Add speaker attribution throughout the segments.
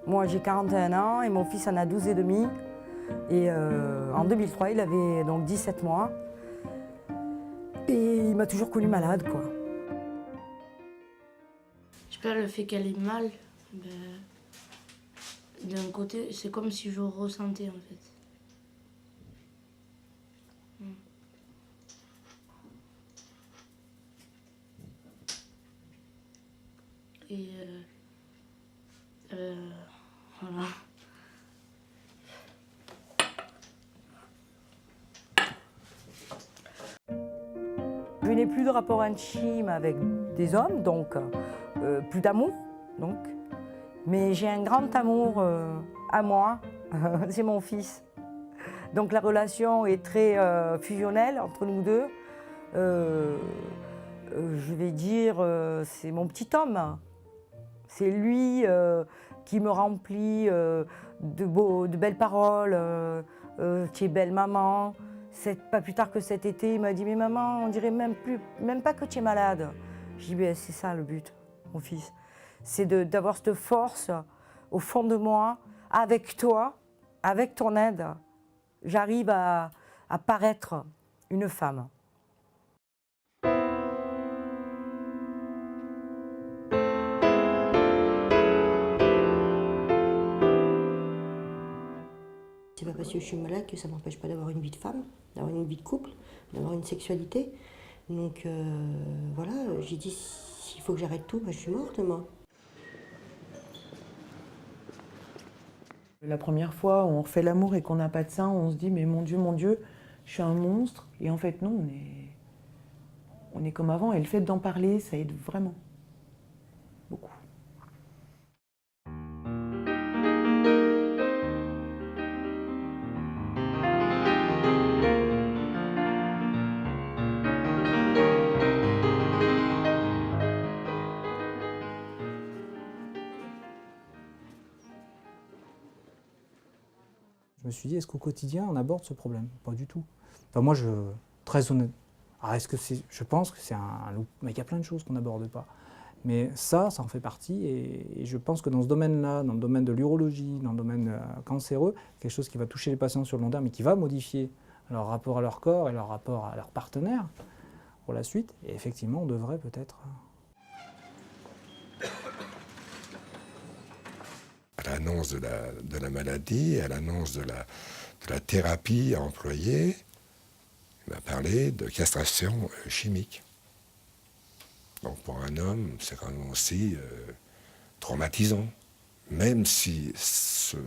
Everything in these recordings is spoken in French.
Speaker 1: Moi j'ai 41 ans et mon fils en a 12 et demi. Et en 2003, il avait donc 17 mois. Et il m'a toujours connu malade, quoi.
Speaker 2: Je sais pas, le fait qu'elle ait mal, ben, d'un côté, c'est comme si je ressentais en fait. Et voilà.
Speaker 1: Je n'ai plus de rapport intime avec des hommes, donc plus d'amour, donc. Mais j'ai un grand amour à moi, c'est mon fils. Donc la relation est très fusionnelle entre nous deux. Je vais dire, c'est mon petit homme. C'est lui qui me remplit de belles paroles, tu es belle maman. Pas plus tard que cet été, il m'a dit, mais maman, on dirait même pas que tu es malade. J'ai dit, ben, c'est ça le but, mon fils. C'est d'avoir cette force au fond de moi, avec toi, avec ton aide. J'arrive à paraître une femme.
Speaker 3: C'est pas parce que je suis malade que ça m'empêche pas d'avoir une vie de femme, d'avoir une vie de couple, d'avoir une sexualité. Donc voilà, j'ai dit, s'il faut que j'arrête tout, ben, je suis morte, moi.
Speaker 4: La première fois où on refait l'amour et qu'on n'a pas de sein, on se dit mais mon Dieu, je suis un monstre. Et en fait non, on est comme avant et le fait d'en parler, ça aide vraiment. Beaucoup.
Speaker 5: Je me suis dit, est-ce qu'au quotidien, on aborde ce problème? Pas du tout. Enfin, moi, très honnête. Alors, je pense que c'est un loup. Mais il y a plein de choses qu'on n'aborde pas. Mais ça en fait partie. Et je pense que dans ce domaine-là, dans le domaine de l'urologie, dans le domaine cancéreux, quelque chose qui va toucher les patients sur le long terme et qui va modifier leur rapport à leur corps et leur rapport à leur partenaire pour la suite. Et effectivement, on devrait peut-être...
Speaker 6: À l'annonce de la maladie, à l'annonce de la thérapie à employer, il m'a parlé de castration chimique. Donc pour un homme, c'est quand même aussi traumatisant, même si ce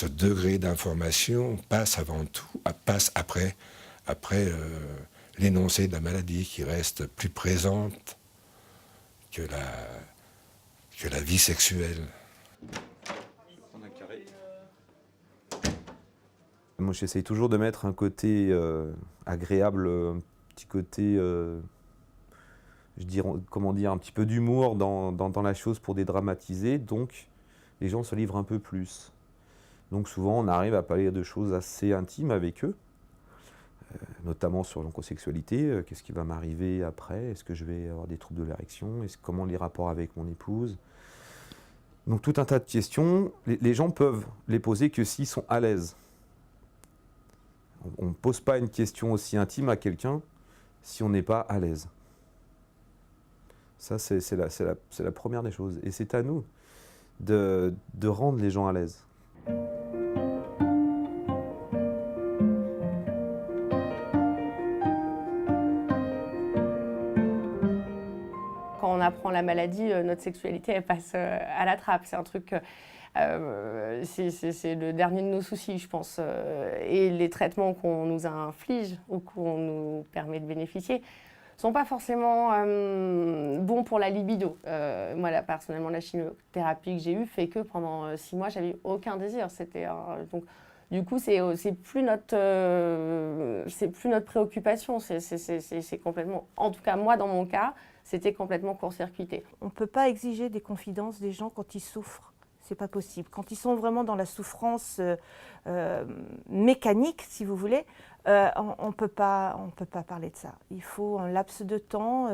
Speaker 6: degré d'information passe avant tout, passe après l'énoncé de la maladie qui reste plus présente que la vie sexuelle.
Speaker 7: Moi, j'essaye toujours de mettre un côté agréable, un petit côté, je dirais, comment dire, un petit peu d'humour dans la chose pour dédramatiser. Donc, les gens se livrent un peu plus. Donc, souvent, on arrive à parler de choses assez intimes avec eux, notamment sur l'oncosexualité. Qu'est-ce qui va m'arriver après? Est-ce que je vais avoir des troubles de l'érection? Comment les rapports avec mon épouse? Donc, tout un tas de questions. Les gens peuvent les poser que s'ils sont à l'aise. On ne pose pas une question aussi intime à quelqu'un si on n'est pas à l'aise. Ça, c'est la première des choses. Et c'est à nous de rendre les gens à l'aise.
Speaker 8: Quand on apprend la maladie, notre sexualité, elle passe à la trappe. C'est un truc... c'est le dernier de nos soucis, je pense. Et les traitements qu'on nous inflige ou qu'on nous permet de bénéficier ne sont pas forcément bons pour la libido. Moi, personnellement, la chimiothérapie que j'ai eue fait que pendant 6 mois, j'avais aucun désir. Donc, du coup, c'est plus notre préoccupation. C'est complètement, en tout cas moi, dans mon cas, c'était complètement court-circuité.
Speaker 9: On ne peut pas exiger des confidences des gens quand ils souffrent. C'est pas possible. Quand ils sont vraiment dans la souffrance mécanique, si vous voulez, on peut pas parler de ça. Il faut un laps de temps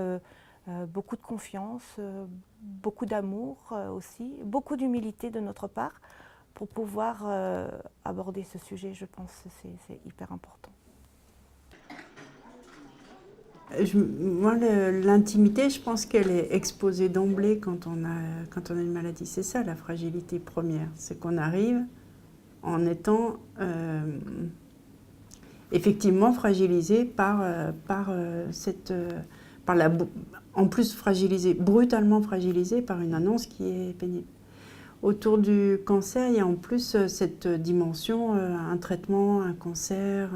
Speaker 9: beaucoup de confiance, beaucoup d'amour aussi, beaucoup d'humilité de notre part pour pouvoir aborder ce sujet. Je pense que c'est hyper important.
Speaker 10: Moi, l'intimité, je pense qu'elle est exposée d'emblée quand on a une maladie. C'est ça la fragilité première, c'est qu'on arrive en étant effectivement fragilisé en plus brutalement fragilisé par une annonce qui est pénible. Autour du cancer, il y a en plus cette dimension, un traitement, un cancer.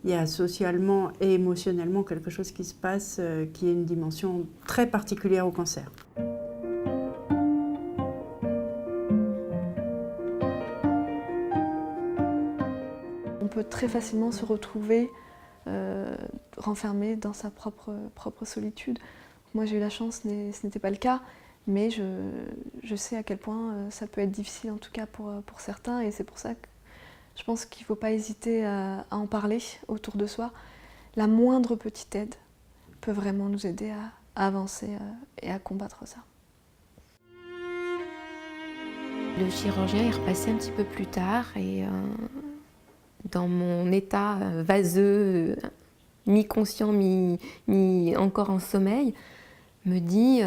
Speaker 10: Il y a socialement et émotionnellement quelque chose qui se passe qui est une dimension très particulière au cancer.
Speaker 11: On peut très facilement se retrouver renfermé dans sa propre solitude. Moi j'ai eu la chance, ce n'était pas le cas, mais je sais à quel point ça peut être difficile en tout cas pour certains, et c'est pour ça que je pense qu'il ne faut pas hésiter à en parler autour de soi. La moindre petite aide peut vraiment nous aider à avancer et à combattre ça.
Speaker 12: Le chirurgien est repassé un petit peu plus tard et dans mon état vaseux, mi-conscient, mi encore en sommeil, me dit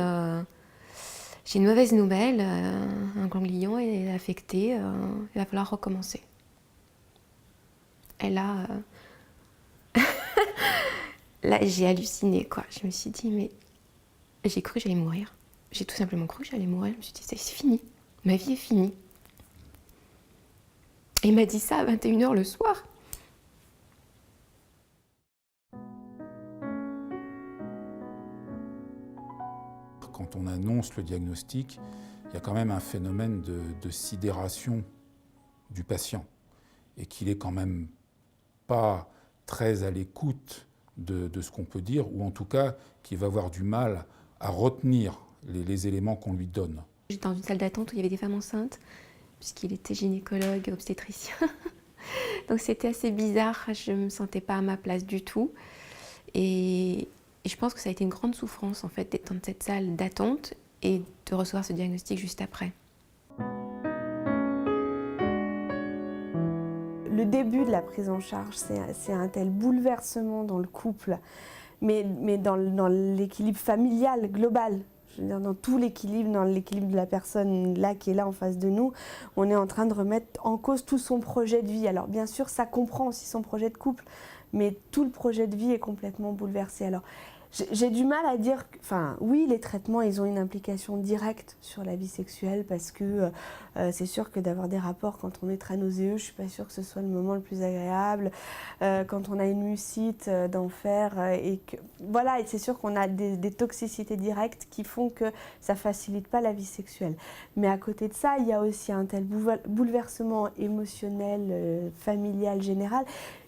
Speaker 12: j'ai une mauvaise nouvelle, un ganglion est affecté, il va falloir recommencer. Et là, là j'ai halluciné, quoi. Je me suis dit, mais j'ai cru que j'allais mourir. J'ai tout simplement cru que j'allais mourir. Je me suis dit, c'est fini. Ma vie est finie. Et il m'a dit ça à 21h le soir.
Speaker 13: Quand on annonce le diagnostic, il y a quand même un phénomène de sidération du patient et qu'il est quand même pas très à l'écoute de ce qu'on peut dire, ou en tout cas qu'il va avoir du mal à retenir les éléments qu'on lui donne.
Speaker 12: J'étais dans une salle d'attente où il y avait des femmes enceintes, puisqu'il était gynécologue, obstétricien. Donc c'était assez bizarre, je ne me sentais pas à ma place du tout. Et je pense que ça a été une grande souffrance en fait d'être dans cette salle d'attente et de recevoir ce diagnostic juste après.
Speaker 14: Le début de la prise en charge, c'est un tel bouleversement dans le couple, mais dans l'équilibre familial global. Je veux dire, dans tout l'équilibre, dans l'équilibre de la personne là qui est là en face de nous, on est en train de remettre en cause tout son projet de vie. Alors bien sûr, ça comprend aussi son projet de couple, mais tout le projet de vie est complètement bouleversé. Alors j'ai du mal à dire, enfin oui, les traitements, ils ont une implication directe sur la vie sexuelle parce que c'est sûr que d'avoir des rapports quand on est très nauséeux, je suis pas sûre que ce soit le moment le plus agréable. Quand on a une mucite, d'en faire et que voilà, et c'est sûr qu'on a des toxicités directes qui font que ça facilite pas la vie sexuelle. Mais à côté de ça, il y a aussi un tel bouleversement émotionnel, familial, général,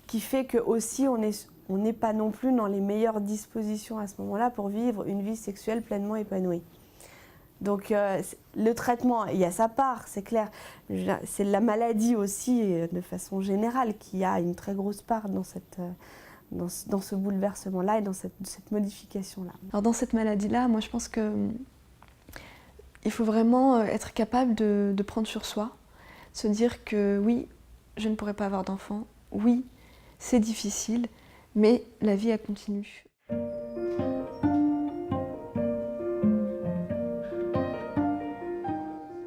Speaker 14: qui fait que aussi on n'est pas non plus dans les meilleures dispositions à ce moment-là pour vivre une vie sexuelle pleinement épanouie. Donc le traitement, il y a sa part, c'est clair. C'est la maladie aussi, de façon générale, qui a une très grosse part dans ce bouleversement-là et dans cette modification-là.
Speaker 11: Alors dans cette maladie-là, moi je pense qu'il faut vraiment être capable de prendre sur soi, se dire que oui, je ne pourrai pas avoir d'enfant, oui, c'est difficile, mais la vie, elle continue.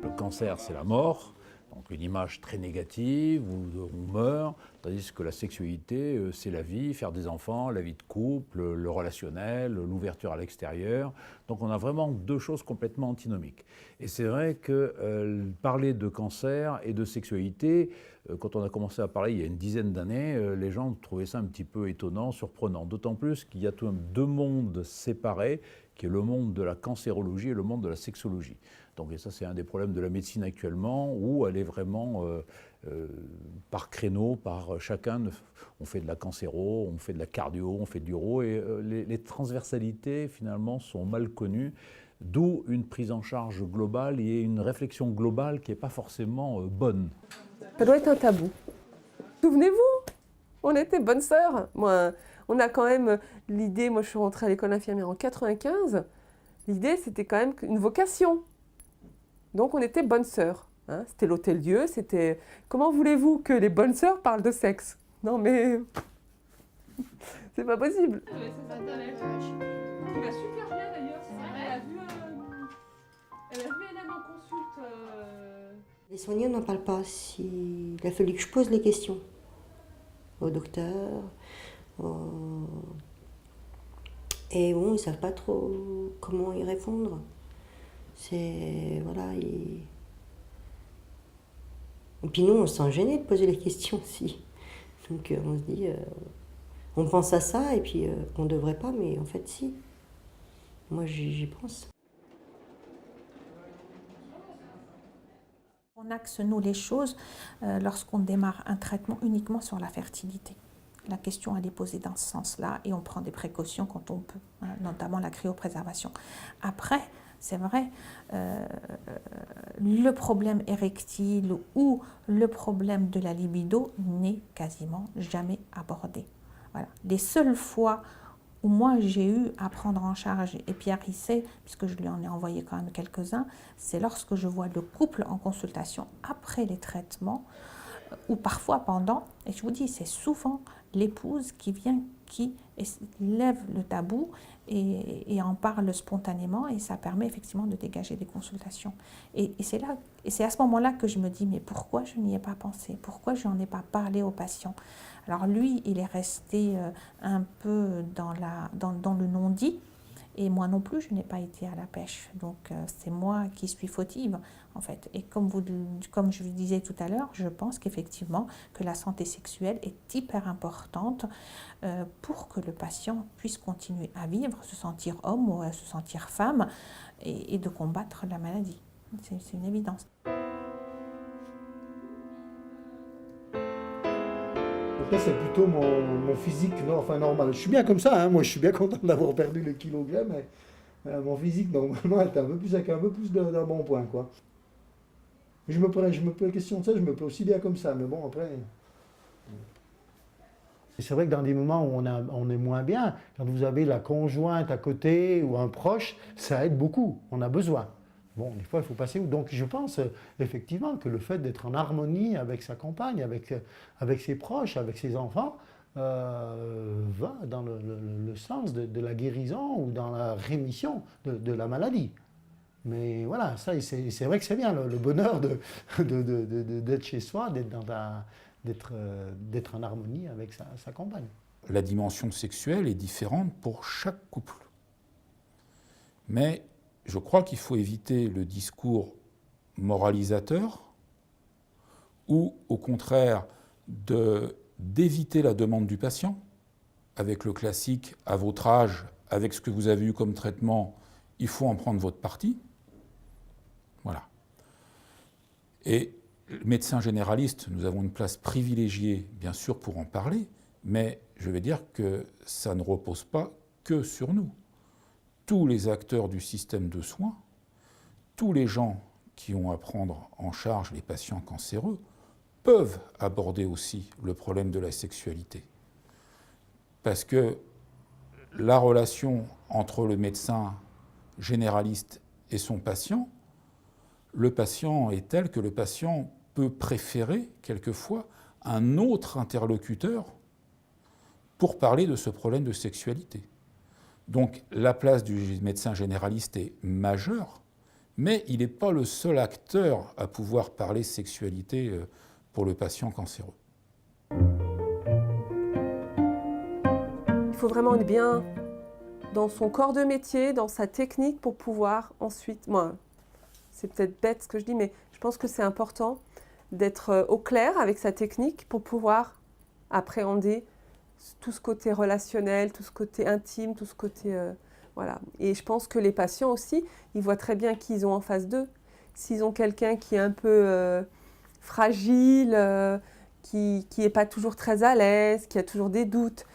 Speaker 15: Le cancer, c'est la mort, donc une image très négative où on meurt, tandis que la sexualité, c'est la vie, faire des enfants, la vie de couple, le relationnel, l'ouverture à l'extérieur. Donc on a vraiment deux choses complètement antinomiques. Et c'est vrai que parler de cancer et de sexualité, quand on a commencé à parler il y a une dizaine d'années, les gens trouvaient ça un petit peu étonnant, surprenant. D'autant plus qu'il y a tout deux mondes séparés, qui est le monde de la cancérologie et le monde de la sexologie. Donc et ça, c'est un des problèmes de la médecine actuellement, où elle est vraiment par créneau, par chacun. On fait de la cancéro, on fait de la cardio, on fait de l'uro, et les transversalités, finalement, sont mal connues. D'où une prise en charge globale et une réflexion globale qui n'est pas forcément bonne.
Speaker 16: Ça doit être un tabou. Souvenez-vous, on était bonnes sœurs. Moi, on a quand même l'idée, moi je suis rentrée à l'école infirmière en 95, L'idée, c'était quand même une vocation. Donc, on était bonnes sœurs. Hein. C'était l'hôtel-dieu, c'était... Comment voulez-vous que les bonnes sœurs parlent de sexe? Non, mais... c'est pas possible. Il va super bien, d'ailleurs. Elle a vu Hélène en consulte.
Speaker 3: Les soignants n'en parlent pas. Il a fallu que je pose les questions au docteur. Et bon, ils ne savent pas trop comment y répondre. C'est... Voilà, Et puis nous, on se sent gêné de poser les questions aussi. Donc on se dit... on pense à ça et puis on ne devrait pas, mais en fait si. Moi j'y pense.
Speaker 17: On axe, nous, les choses lorsqu'on démarre un traitement uniquement sur la fertilité. La question, elle est posée dans ce sens-là et on prend des précautions quand on peut, hein, notamment la cryopréservation. Après, c'est vrai, le problème érectile ou le problème de la libido n'est quasiment jamais abordé. Voilà. Les seules fois où moi j'ai eu à prendre en charge, et Pierre il sait, puisque je lui en ai envoyé quand même quelques-uns, c'est lorsque je vois le couple en consultation après les traitements, ou parfois pendant, et je vous dis, c'est souvent l'épouse qui vient, qui lève le tabou et en parle spontanément, et ça permet effectivement de dégager des consultations. Et c'est à ce moment-là que je me dis, mais pourquoi je n'y ai pas pensé? Pourquoi je n'en ai pas parlé aux patients? Alors lui, il est resté un peu dans le non-dit, et moi non plus, je n'ai pas été à la pêche. Donc c'est moi qui suis fautive, en fait. Et comme je vous disais tout à l'heure, je pense qu'effectivement, que la santé sexuelle est hyper importante pour que le patient puisse continuer à vivre, se sentir homme ou se sentir femme, et de combattre la maladie. C'est une évidence.
Speaker 18: Après, c'est plutôt mon physique normal. Je suis bien comme ça, hein. Moi je suis bien content d'avoir perdu le kilogramme, mais mon physique normalement est avec un peu plus d'un bon point, quoi. Je me pose la question de ça, je me plais aussi bien comme ça, mais bon après... C'est vrai que dans des moments où on est moins bien, quand vous avez la conjointe à côté ou un proche, ça aide beaucoup, on a besoin. Bon, des fois, il faut passer. Donc, je pense effectivement que le fait d'être en harmonie avec sa compagne, avec ses proches, avec ses enfants, va dans le sens de la guérison ou dans la rémission de la maladie. Mais voilà, ça, c'est vrai que c'est bien, le bonheur d'être chez soi, d'être en harmonie avec sa compagne.
Speaker 13: La dimension sexuelle est différente pour chaque couple. Mais je crois qu'il faut éviter le discours moralisateur ou, au contraire, d'éviter la demande du patient, avec le classique « à votre âge, avec ce que vous avez eu comme traitement, il faut en prendre votre parti ». Voilà. Et médecin généraliste, nous avons une place privilégiée, bien sûr, pour en parler, mais je vais dire que ça ne repose pas que sur nous. Tous les acteurs du système de soins, tous les gens qui ont à prendre en charge les patients cancéreux, peuvent aborder aussi le problème de la sexualité. Parce que la relation entre le médecin généraliste et son patient, le patient est tel que le patient peut préférer quelquefois un autre interlocuteur pour parler de ce problème de sexualité. Donc la place du médecin généraliste est majeure, mais il n'est pas le seul acteur à pouvoir parler sexualité pour le patient cancéreux.
Speaker 16: Il faut vraiment être bien dans son corps de métier, dans sa technique pour pouvoir ensuite... Moi, c'est peut-être bête ce que je dis, mais je pense que c'est important d'être au clair avec sa technique pour pouvoir appréhender tout ce côté relationnel, tout ce côté intime, tout ce côté... voilà. Et je pense que les patients aussi, ils voient très bien qui ils ont en face d'eux. S'ils ont quelqu'un qui est un peu fragile, qui n'est pas toujours très à l'aise, qui a toujours des doutes,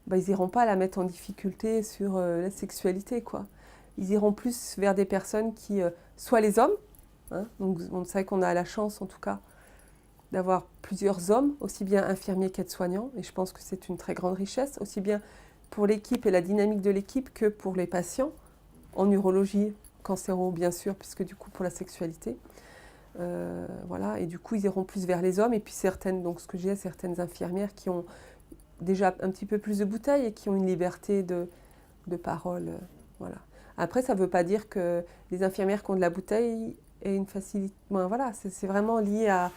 Speaker 16: ben, ils n'iront pas la mettre en difficulté sur la sexualité, quoi. Ils iront plus vers des personnes qui... soit les hommes, hein, donc on sait qu'on a la chance en tout cas d'avoir plusieurs hommes, aussi bien infirmiers qu'aides-soignants, et je pense que c'est une très grande richesse, aussi bien pour l'équipe et la dynamique de l'équipe que pour les patients. en urologie, cancéro bien sûr, puisque du coup pour la sexualité. Voilà, et du coup ils iront plus vers les hommes, et puis certaines, donc ce que j'ai, certaines infirmières qui ont déjà un petit peu plus de bouteilles et qui ont une liberté de parole. Voilà. Après, ça ne veut pas dire que les infirmières qui ont de la bouteille aient une facilité. Bon, voilà, c'est vraiment lié à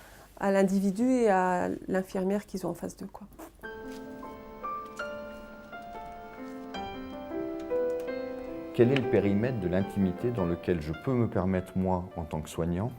Speaker 16: l'individu et à l'infirmière qu'ils ont en face d'eux, quoi.
Speaker 19: Quel est le périmètre de l'intimité dans lequel je peux me permettre, moi, en tant que soignant,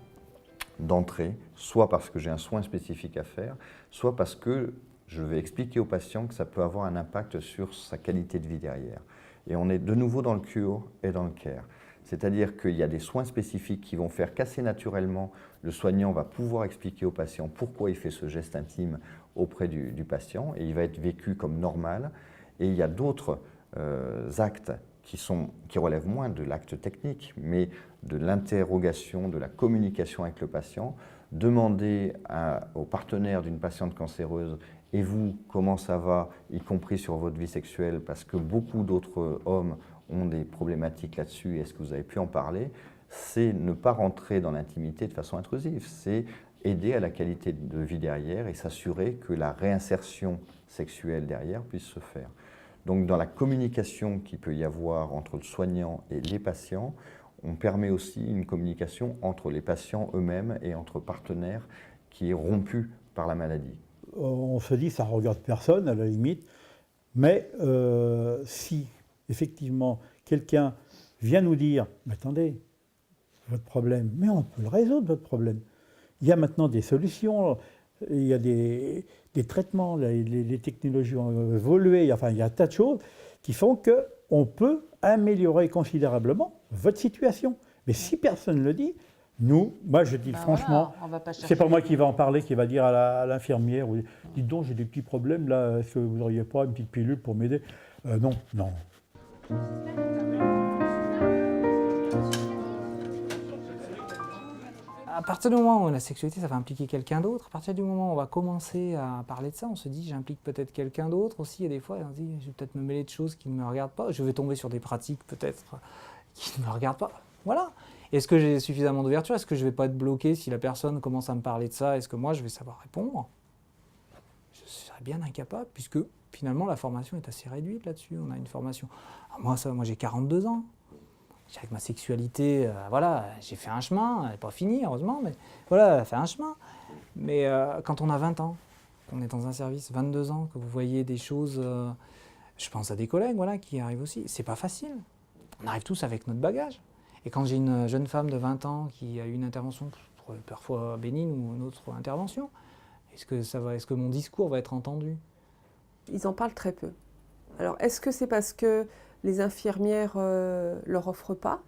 Speaker 19: d'entrer, soit parce que j'ai un soin spécifique à faire, soit parce que je vais expliquer au patient que ça peut avoir un impact sur sa qualité de vie derrière. Et on est de nouveau dans le cure et dans le care. C'est-à-dire qu'il y a des soins spécifiques qui vont faire qu'assez naturellement, le soignant va pouvoir expliquer au patient pourquoi il fait ce geste intime auprès du patient, et il va être vécu comme normal. Et il y a d'autres actes qui relèvent moins de l'acte technique, mais de l'interrogation, de la communication avec le patient. Demander au partenaire d'une patiente cancéreuse « Et vous, comment ça va ?» y compris sur votre vie sexuelle, parce que beaucoup d'autres hommes ont des problématiques là-dessus. Est-ce que vous avez pu en parler? C'est ne pas rentrer dans l'intimité de façon intrusive. C'est aider à la qualité de vie derrière et s'assurer que la réinsertion sexuelle derrière puisse se faire. Donc dans la communication qu'il peut y avoir entre le soignant et les patients, on permet aussi une communication entre les patients eux-mêmes et entre partenaires qui est rompue par la maladie.
Speaker 20: On se dit ça ne regarde personne à la limite, mais si effectivement quelqu'un vient nous dire « Mais attendez, votre problème, mais on peut le résoudre votre problème. Il y a maintenant des solutions, il y a des traitements, les technologies ont évolué, enfin il y a un tas de choses qui font qu'on peut améliorer considérablement votre situation. Mais si personne ne le dit, moi je dis franchement, voilà, c'est pas moi qui va en parler, qui va dire à l'infirmière, dites donc j'ai des petits problèmes là, est-ce que vous n'auriez pas une petite pilule pour m'aider? Non, non.
Speaker 5: À partir du moment où la sexualité, ça va impliquer quelqu'un d'autre, à partir du moment où on va commencer à parler de ça, on se dit j'implique peut-être quelqu'un d'autre aussi, et des fois on se dit je vais peut-être me mêler de choses qui ne me regardent pas, je vais tomber sur des pratiques peut-être qui ne me regardent pas. Voilà. Est-ce que j'ai suffisamment d'ouverture? Est-ce que je ne vais pas être bloqué si la personne commence à me parler de ça? Est-ce que moi je vais savoir répondre? Je serais bien incapable, puisque finalement la formation est assez réduite là-dessus. On a une formation. Alors moi j'ai 42 ans. Avec ma sexualité, voilà, j'ai fait un chemin, elle n'est pas finie heureusement, mais voilà, elle a fait un chemin. Mais quand on a 20 ans, qu'on est dans un service, 22 ans, que vous voyez des choses, je pense à des collègues voilà, qui arrivent aussi, c'est pas facile. On arrive tous avec notre bagage. Et quand j'ai une jeune femme de 20 ans qui a eu une intervention parfois bénigne ou une autre intervention, est-ce que mon discours va être entendu?
Speaker 16: Ils en parlent très peu. Alors, est-ce que c'est parce que les infirmières leur offrent pas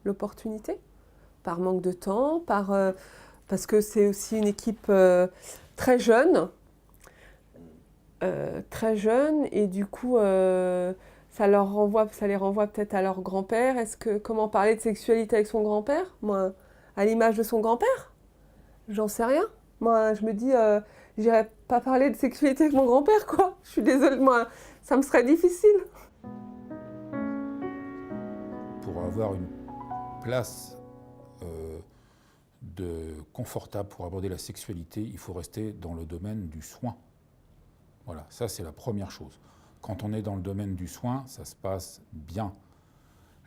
Speaker 16: l'opportunité? Par manque de temps, parce que c'est aussi une équipe très jeune, et du coup, ça les renvoie peut-être à leur grand-père. Comment parler de sexualité avec son grand-père? Moi, à l'image de son grand-père? J'en sais rien. Moi, je me dis, j'irais pas parler de sexualité avec mon grand-père, quoi. Je suis désolée, moi, ça me serait difficile.
Speaker 13: Pour avoir une place confortable pour aborder la sexualité, il faut rester dans le domaine du soin. Voilà, ça c'est la première chose. Quand on est dans le domaine du soin, ça se passe bien.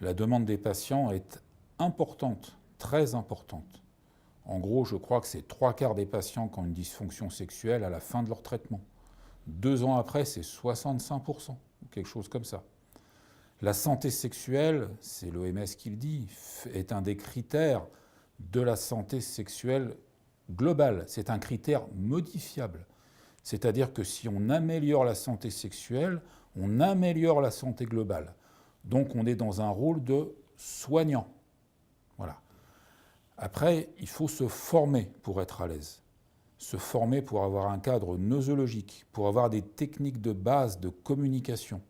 Speaker 13: La demande des patients est importante, très importante. En gros, je crois que c'est 3/4 des patients qui ont une dysfonction sexuelle à la fin de leur traitement. 2 ans après, c'est 65%, ou quelque chose comme ça. La santé sexuelle, c'est l'OMS qui le dit, est un des critères de la santé sexuelle globale. C'est un critère modifiable. C'est-à-dire que si on améliore la santé sexuelle, on améliore la santé globale. Donc on est dans un rôle de soignant. Voilà. Après, il faut se former pour être à l'aise. Se former pour avoir un cadre nosologique, pour avoir des techniques de base de communication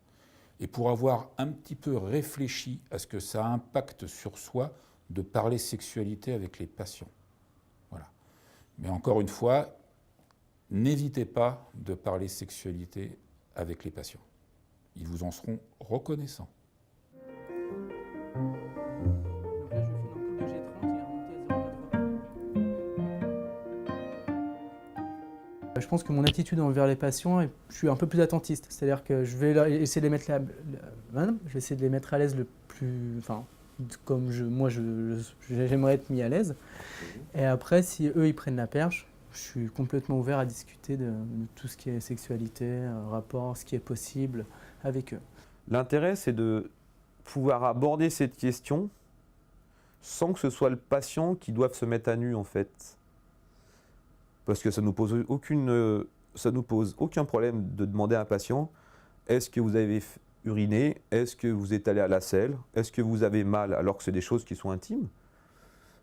Speaker 13: et pour avoir un petit peu réfléchi à ce que ça impacte sur soi de parler sexualité avec les patients. Voilà. Mais encore une fois, n'hésitez pas de parler sexualité avec les patients. Ils vous en seront reconnaissants.
Speaker 21: Je pense que mon attitude envers les patients, je suis un peu plus attentiste. C'est-à-dire que je vais essayer de les mettre je vais essayer de les mettre à l'aise le plus, enfin, comme j'aimerais être mis à l'aise. Et après, si eux ils prennent la perche, je suis complètement ouvert à discuter de tout ce qui est sexualité, rapport, ce qui est possible avec eux.
Speaker 7: L'intérêt, c'est de pouvoir aborder cette question sans que ce soit le patient qui doive se mettre à nu, en fait. Parce que ça nous pose aucun problème de demander à un patient « Est-ce que vous avez uriné? Est-ce que vous êtes allé à la selle? Est-ce que vous avez mal ?» alors que c'est des choses qui sont intimes.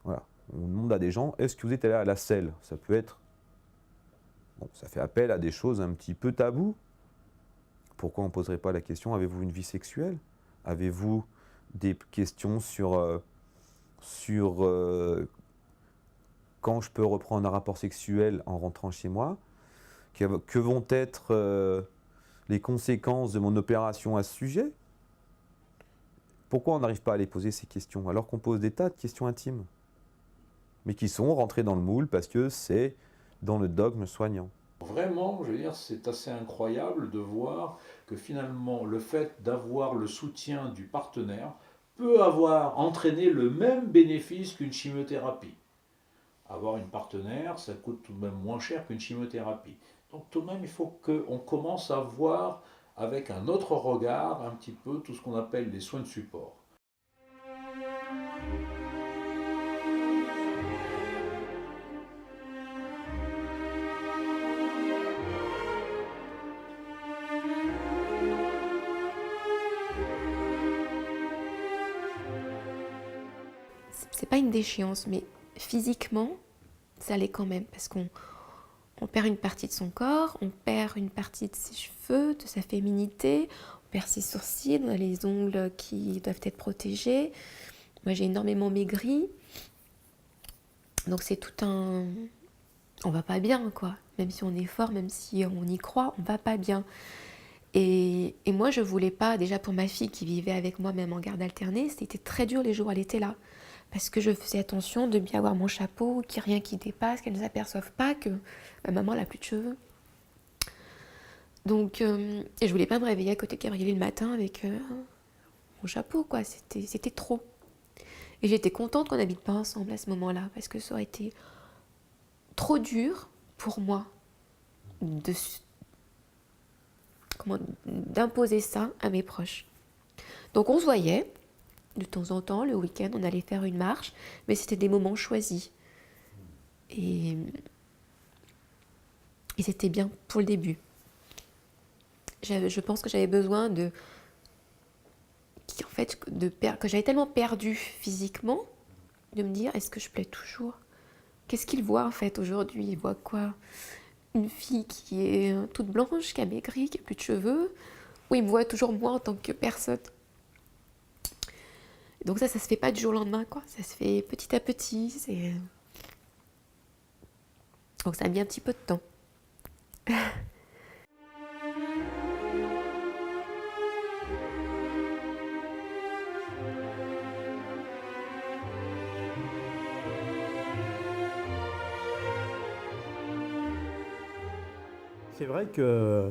Speaker 7: Voilà. On demande à des gens « Est-ce que vous êtes allé à la selle ?» Ça peut être... Bon, ça fait appel à des choses un petit peu tabous. Pourquoi on ne poserait pas la question « Avez-vous une vie sexuelle? Avez-vous des questions sur quand je peux reprendre un rapport sexuel en rentrant chez moi? Que vont être les conséquences de mon opération à ce sujet? Pourquoi on n'arrive pas à les poser ces questions alors qu'on pose des tas de questions intimes, mais qui sont rentrées dans le moule parce que c'est dans le dogme soignant?
Speaker 15: Vraiment, je veux dire, c'est assez incroyable de voir que finalement le fait d'avoir le soutien du partenaire peut avoir entraîné le même bénéfice qu'une chimiothérapie. Avoir une partenaire, ça coûte tout de même moins cher qu'une chimiothérapie. Donc tout de même, il faut qu'on commence à voir avec un autre regard un petit peu tout ce qu'on appelle les soins de support.
Speaker 12: C'est pas une déchéance, mais physiquement, ça l'est quand même, parce qu'on perd une partie de son corps, on perd une partie de ses cheveux, de sa féminité, on perd ses sourcils, on a les ongles qui doivent être protégés. Moi, j'ai énormément maigri, donc c'est tout un... On va pas bien, quoi. Même si on est fort, même si on y croit, on va pas bien. Et moi, je voulais pas, déjà pour ma fille qui vivait avec moi, même en garde alternée, c'était très dur les jours où elle était là. Parce que je faisais attention de bien avoir mon chapeau, qu'il n'y ait rien qui dépasse, qu'elle ne s'aperçoive pas que ma maman n'a plus de cheveux. Donc, et je voulais pas me réveiller à côté de Gabriel le matin avec mon chapeau, quoi. C'était trop. Et j'étais contente qu'on n'habite pas ensemble à ce moment-là, parce que ça aurait été trop dur pour moi d'imposer ça à mes proches. Donc on se voyait. De temps en temps, le week-end, on allait faire une marche, mais c'était des moments choisis. Et c'était bien pour le début. Je pense que j'avais besoin que j'avais tellement perdu physiquement, de me dire, est-ce que je plais toujours? Qu'est-ce qu'il voit en fait aujourd'hui? Il voit quoi? Une fille qui est toute blanche, qui a maigri, qui n'a plus de cheveux? Ou il me voit toujours moi en tant que personne? Donc ça se fait pas du jour au lendemain, quoi. Ça se fait petit à petit. Donc ça a mis un petit peu de temps.
Speaker 20: C'est vrai que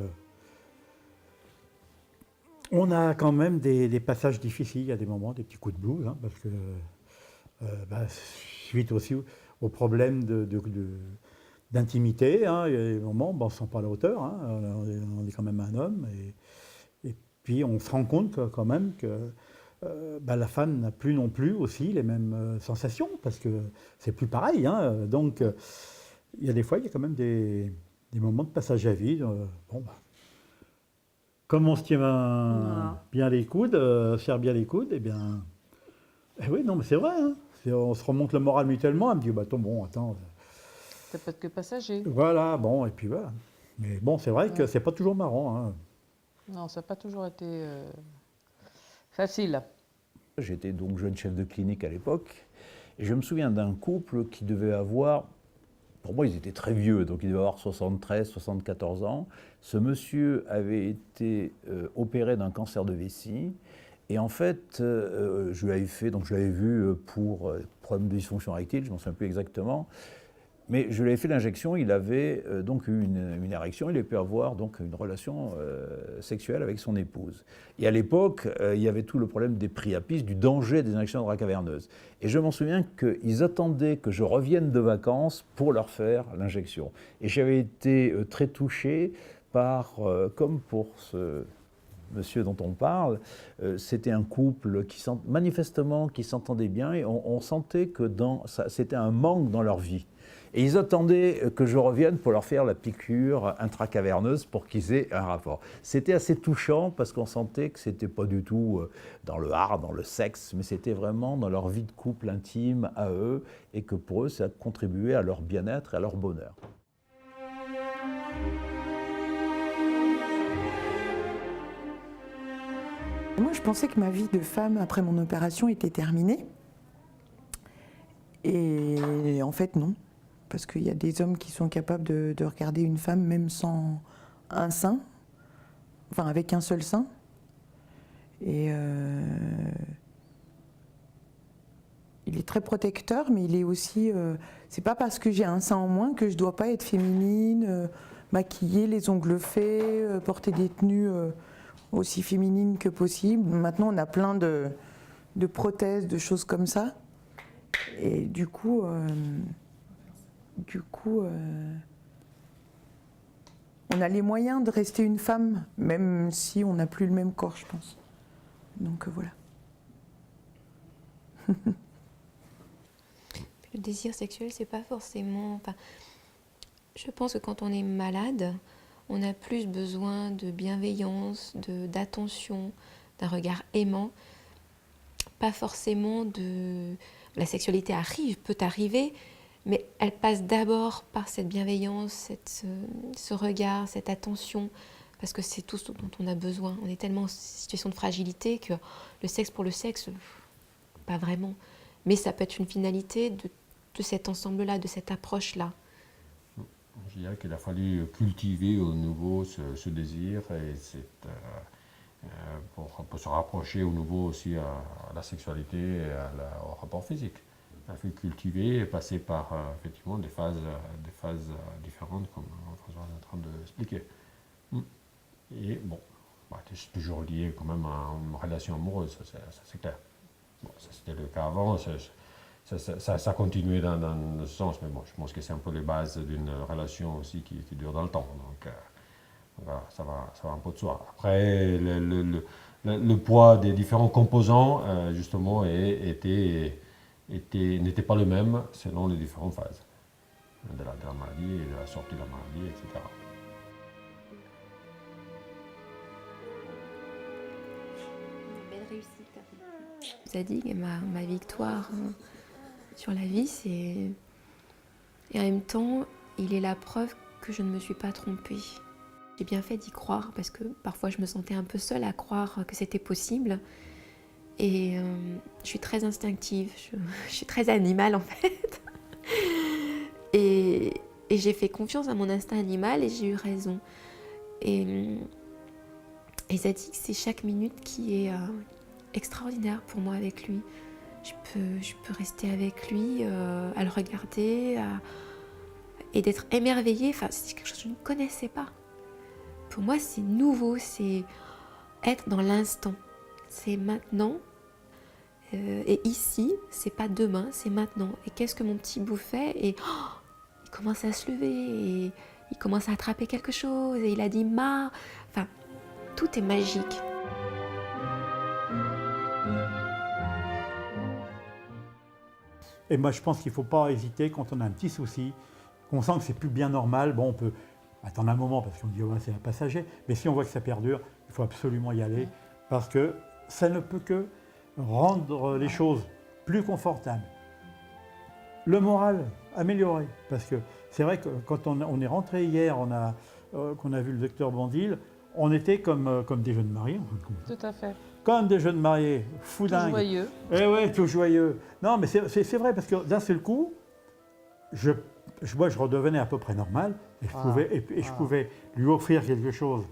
Speaker 20: on a quand même des passages difficiles, il y a des moments, des petits coups de blues, hein, parce que suite aussi au problème d'intimité, hein, il y a des moments, on ne se sent pas à la hauteur, hein, on est quand même un homme, et puis on se rend compte quand même que la femme n'a plus non plus aussi les mêmes sensations, parce que c'est plus pareil, hein, donc il y a des fois, il y a quand même des moments de passage à vide. Comme on se tient bien les coudes, serre bien les coudes, oui, non, mais c'est vrai, hein, on se remonte le moral mutuellement, elle me dit, bon, attends.
Speaker 22: C'est pas que passager.
Speaker 20: Voilà, bon, et puis voilà. Mais bon, c'est vrai que c'est pas toujours marrant. Hein.
Speaker 22: Non, ça n'a pas toujours été facile.
Speaker 15: J'étais donc jeune chef de clinique à l'époque, et je me souviens d'un couple qui devait avoir... Pour moi, ils étaient très vieux, donc ils devaient avoir 73, 74 ans. Ce monsieur avait été opéré d'un cancer de vessie. Et en fait, je l'avais vu pour problème de dysfonction érectile, je ne m'en souviens plus exactement. Mais je lui ai fait l'injection, il avait donc eu une érection, il a pu avoir donc une relation sexuelle avec son épouse. Et à l'époque, il y avait tout le problème des priapistes, du danger des injections intracaverneuses. Et je m'en souviens qu'ils attendaient que je revienne de vacances pour leur faire l'injection. Et j'avais été très touché par, comme pour ce monsieur dont on parle, c'était un couple qui manifestement qui s'entendait bien et on sentait que c'était un manque dans leur vie. Et ils attendaient que je revienne pour leur faire la piqûre intracaverneuse pour qu'ils aient un rapport. C'était assez touchant parce qu'on sentait que c'était pas du tout dans le hard, dans le sexe, mais c'était vraiment dans leur vie de couple intime à eux et que pour eux, ça contribuait à leur bien-être et à leur bonheur.
Speaker 4: Moi, je pensais que ma vie de femme après mon opération était terminée. Et en fait, non. Parce qu'il y a des hommes qui sont capables de regarder une femme même sans un sein, enfin avec un seul sein. Et il est très protecteur, mais il est aussi... c'est pas parce que j'ai un sein en moins que je dois pas être féminine, maquillée, les ongles faits, porter des tenues aussi féminines que possible. Maintenant, on a plein de prothèses, de choses comme ça. Et du coup, on a les moyens de rester une femme, même si on n'a plus le même corps, je pense. Donc voilà.
Speaker 12: Le désir sexuel, c'est pas forcément... Enfin, je pense que quand on est malade, on a plus besoin de bienveillance, d'attention, d'un regard aimant. Pas forcément de... La sexualité peut arriver, mais elle passe d'abord par cette bienveillance, ce regard, cette attention, parce que c'est tout ce dont on a besoin. On est tellement en situation de fragilité que le sexe pour le sexe, pas vraiment. Mais ça peut être une finalité de cet ensemble-là, de cette approche-là.
Speaker 1: Je dirais qu'il a fallu cultiver au nouveau ce désir et pour se rapprocher au nouveau aussi à la sexualité et au rapport physique. Il a fallu cultiver et passer par effectivement des phases différentes comme François est en train d'expliquer. Et bon, c'est toujours lié quand même à une relation amoureuse, ça c'est clair. Bon, ça c'était le cas avant, ça continuait dans ce sens, mais bon, je pense que c'est un peu les bases d'une relation aussi qui dure dans le temps. Donc voilà, ça va un peu de soi. Après, le poids des différents composants, justement, n'était pas le même selon les différentes phases de la maladie et de la sortie de la maladie, etc.
Speaker 12: Belle réussite. Zadig, ma victoire sur la vie, c'est... Et en même temps, il est la preuve que je ne me suis pas trompée. J'ai bien fait d'y croire parce que parfois je me sentais un peu seule à croire que c'était possible. Et je suis très instinctive, je suis très animale en fait. Et j'ai fait confiance à mon instinct animal et j'ai eu raison. Et Zadig, c'est chaque minute qui est extraordinaire pour moi avec lui. Je peux rester avec lui, à le regarder et d'être émerveillée. Enfin, c'est quelque chose que je ne connaissais pas. Pour moi, c'est nouveau, c'est être dans l'instant. C'est maintenant. Et ici, c'est pas demain, c'est maintenant. Et qu'est-ce que mon petit bout fait? Et il commence à se lever, et il commence à attraper quelque chose, et il a dit « ma ». Enfin, tout est magique.
Speaker 20: Et moi, je pense qu'il ne faut pas hésiter quand on a un petit souci, qu'on sent que c'est plus bien normal. Bon, on peut attendre un moment parce qu'on dit oh, c'est un passager, mais si on voit que ça perdure, il faut absolument y aller parce que ça ne peut que rendre les choses plus confortables. Le moral amélioré, parce que c'est vrai que quand on est rentré hier, qu'on a vu le docteur Bandil, on était comme des jeunes mariés.
Speaker 22: Tout à fait.
Speaker 20: Comme des jeunes mariés, fou dingue.
Speaker 22: Tout joyeux.
Speaker 20: Eh ouais, tout joyeux. Non, mais c'est vrai, parce que d'un seul coup, moi, je redevenais à peu près normal, et je pouvais lui offrir quelque chose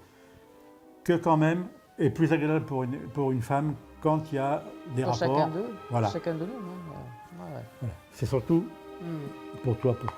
Speaker 20: que quand même est plus agréable pour une femme quand il y a des
Speaker 22: pour
Speaker 20: rapports.
Speaker 22: Chacun d'eux.
Speaker 20: Voilà.
Speaker 22: Chacun de nous. Hein. Ouais.
Speaker 20: Voilà. C'est surtout pour toi, pour